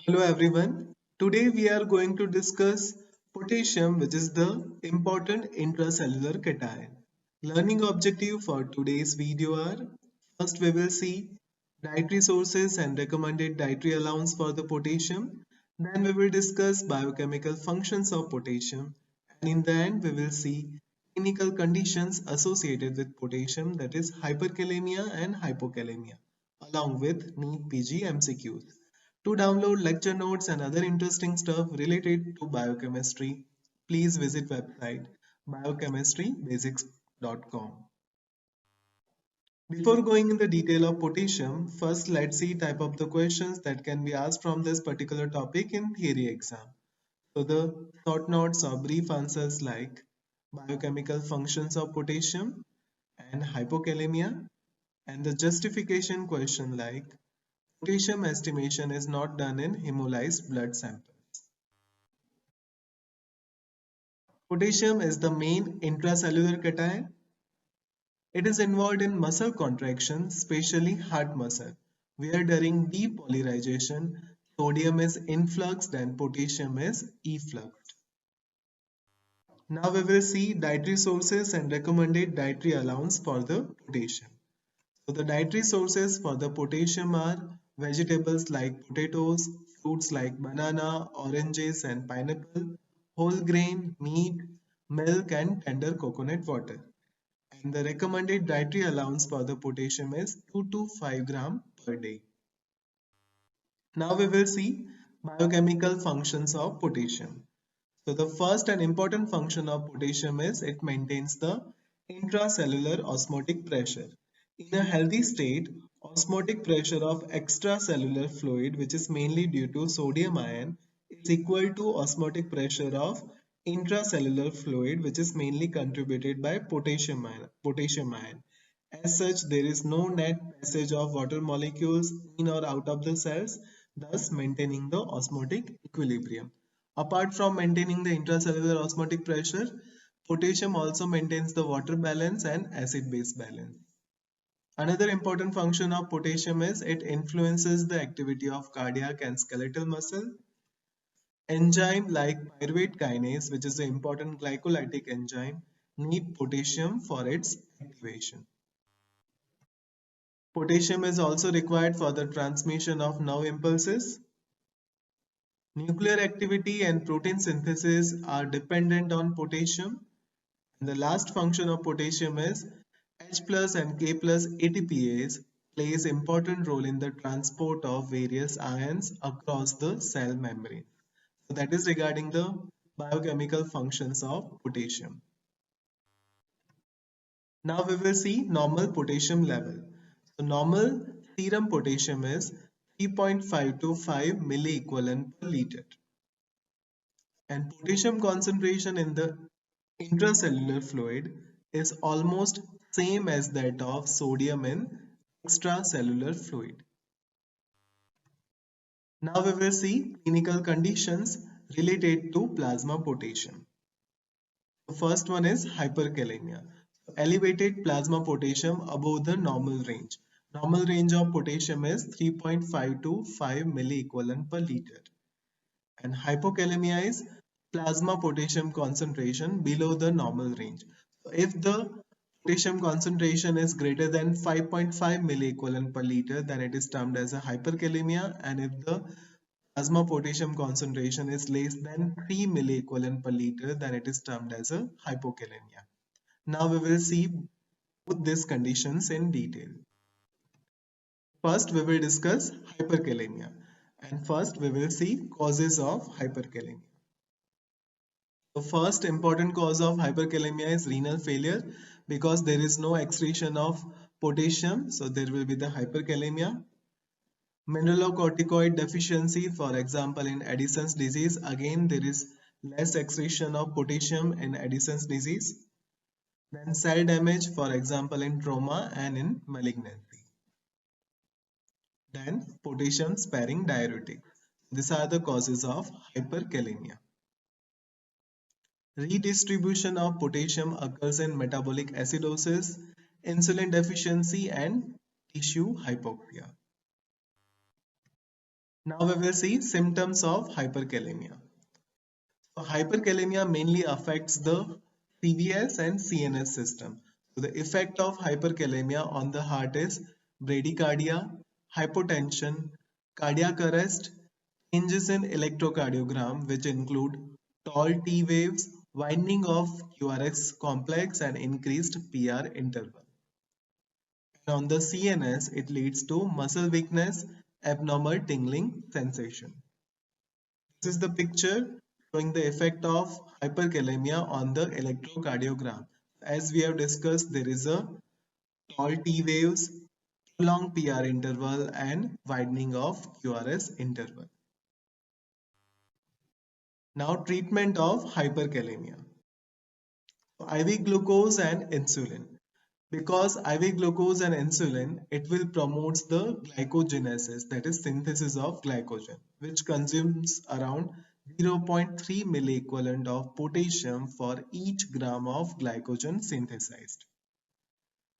Hello everyone. Today we are going to discuss potassium, which is the important intracellular cation. Learning objective for today's video are: first we will see dietary sources and recommended dietary allowance for the potassium. Then we will discuss biochemical functions of potassium, and in the end we will see clinical conditions associated with potassium, that is hyperkalemia and hypokalemia, along with NEET PG MCQs. To download lecture notes and other interesting stuff related to biochemistry, please visit website biochemistrybasics.com. Before going in the detail of potassium, first let's see type of the questions that can be asked from this particular topic in theory exam. So the short notes or brief answers like biochemical functions of potassium and hypokalemia, and the justification question like potassium estimation is not done in hemolyzed blood samples. Potassium is the main intracellular cation. It is involved in muscle contraction, especially heart muscle, where during depolarization, sodium is influxed and potassium is effluxed. Now we will see dietary sources and recommended dietary allowance for the potassium. So the dietary sources for the potassium are vegetables like potatoes, fruits like banana, oranges and pineapple, whole grain, meat, milk and tender coconut water. And the recommended dietary allowance for the potassium is 2 to 5 gram per day. Now we will see biochemical functions of potassium. So the first and important function of potassium is it maintains the intracellular osmotic pressure. In a healthy state, osmotic pressure of extracellular fluid, which is mainly due to sodium ion, is equal to osmotic pressure of intracellular fluid, which is mainly contributed by potassium ion. As such, there is no net passage of water molecules in or out of the cells, thus maintaining the osmotic equilibrium. Apart from maintaining the intracellular osmotic pressure, potassium also maintains the water balance and acid-base balance. Another important function of potassium is it influences the activity of cardiac and skeletal muscle. Enzyme like pyruvate kinase, which is an important glycolytic enzyme, need potassium for its activation. Potassium is also required for the transmission of nerve impulses. Nuclear activity and protein synthesis are dependent on potassium. And the last function of potassium is H plus and K plus ATPase plays important role in the transport of various ions across the cell membrane. So that is regarding the biochemical functions of potassium. Now we will see normal potassium level. So normal serum potassium is 3.5 to 5 milliequivalent per liter. And potassium concentration in the intracellular fluid is almost same as that of sodium in extracellular fluid. Now we will see clinical conditions related to plasma potassium. The first one is hyperkalemia. Elevated plasma potassium above the normal range. Normal range of potassium is 3.5 to 5 milliequivalent per liter. And hypokalemia is plasma potassium concentration below the normal range. So if the potassium concentration is greater than 5.5 milliequivalent per liter, then it is termed as a hyperkalemia, and if the plasma potassium concentration is less than 3 milliequivalent per liter, then it is termed as a hypokalemia. Now we will see both these conditions in detail. First, we will discuss hyperkalemia, and first we will see causes of hyperkalemia. The first important cause of hyperkalemia is renal failure, because there is no excretion of potassium, so there will be the hyperkalemia. Mineralocorticoid deficiency, for example in Addison's disease, again there is less excretion of potassium in Addison's disease. Then cell damage, for example in trauma and in malignancy. Then potassium sparing diuretic. These are the causes of hyperkalemia. Redistribution of potassium occurs in metabolic acidosis, insulin deficiency and tissue hypoxia. Now we will see symptoms of hyperkalemia. So hyperkalemia mainly affects the CVS and CNS system. So the effect of hyperkalemia on the heart is bradycardia, hypotension, cardiac arrest, changes in electrocardiogram which include tall T waves, widening of QRS complex and increased PR interval. And on the CNS, it leads to muscle weakness, abnormal tingling sensation. This is the picture showing the effect of hyperkalemia on the electrocardiogram. As we have discussed, there is a tall T waves, prolonged PR interval, and widening of QRS interval. Now, treatment of hyperkalemia. IV glucose and insulin. Because IV glucose and insulin, it will promote the glycogenesis, that is synthesis of glycogen, which consumes around 0.3 milliequivalent of potassium for each gram of glycogen synthesized.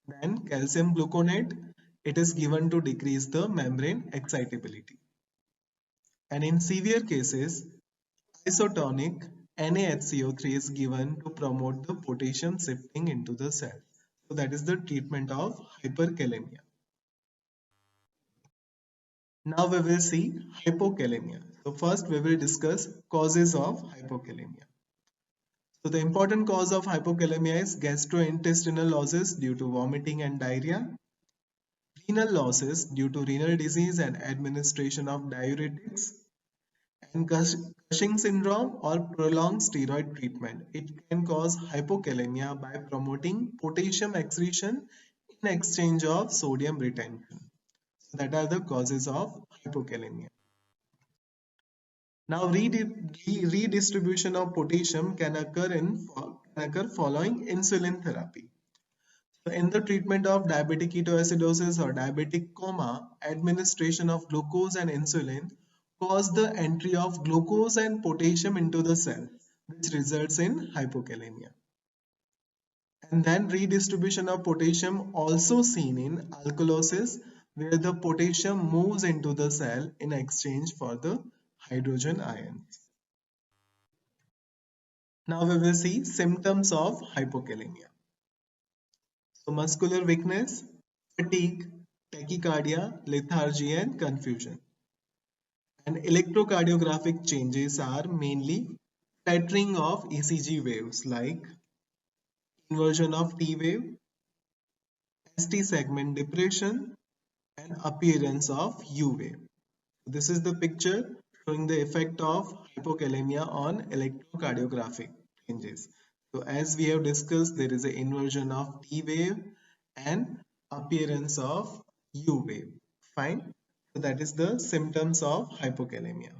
Then calcium gluconate, it is given to decrease the membrane excitability. And in severe cases, isotonic NaHCO3 is given to promote the potassium shifting into the cell. So that is the treatment of hyperkalemia. Now we will see hypokalemia. So first we will discuss causes of hypokalemia. So the important cause of hypokalemia is gastrointestinal losses due to vomiting and diarrhea, renal losses due to renal disease and administration of diuretics, and Cushing syndrome or prolonged steroid treatment. It can cause hypokalemia by promoting potassium excretion in exchange of sodium retention. So that are the causes of hypokalemia. Now, redistribution of potassium can occur following insulin therapy. So in the treatment of diabetic ketoacidosis or diabetic coma, administration of glucose and insulin cause the entry of glucose and potassium into the cell, which results in hypokalemia. And then redistribution of potassium also seen in alkalosis, where the potassium moves into the cell in exchange for the hydrogen ions. Now we will see symptoms of hypokalemia. So muscular weakness, fatigue, tachycardia, lethargy and confusion. And electrocardiographic changes are mainly scattering of ECG waves like inversion of T wave, ST segment depression and appearance of U wave. This is the picture showing the effect of hypokalemia on electrocardiographic changes. So as we have discussed, there is an inversion of T wave and appearance of U wave. Fine. So that is the symptoms of hypokalemia.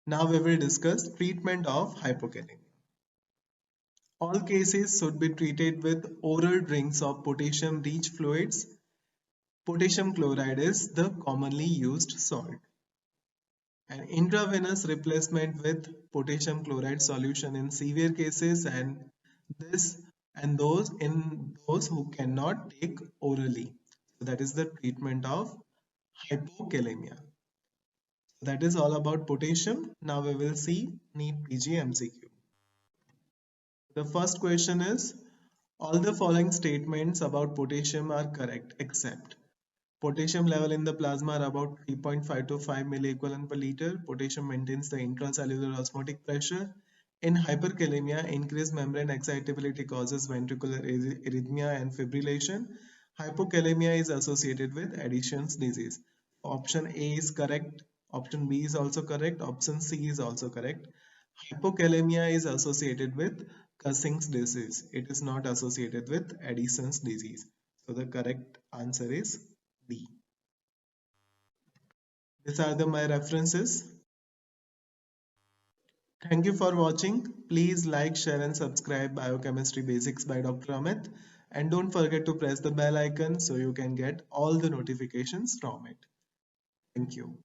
Now we will discuss treatment of hypokalemia. All cases should be treated with oral drinks of potassium-rich fluids. Potassium chloride is the commonly used salt. An intravenous replacement with potassium chloride solution in severe cases and this and those who cannot take orally. So that is the treatment of hypokalemia. That is all about potassium. Now we will see NEET PG MCQ. The first question is, all the following statements about potassium are correct except potassium level in the plasma are about 3.5 to 5 milliequivalent per liter. Potassium maintains the intracellular osmotic pressure. In hyperkalemia, increased membrane excitability causes ventricular arrhythmia and fibrillation. Hypokalemia is associated with Addison's disease. Option A is correct. Option B is also correct. Option C is also correct. Hypokalemia is associated with Cushing's disease. It is not associated with Addison's disease. So the correct answer is D. These are my references. Thank you for watching. Please like, share and subscribe Biochemistry Basics by Dr. Amit. And don't forget to press the bell icon so you can get all the notifications from it. Thank you.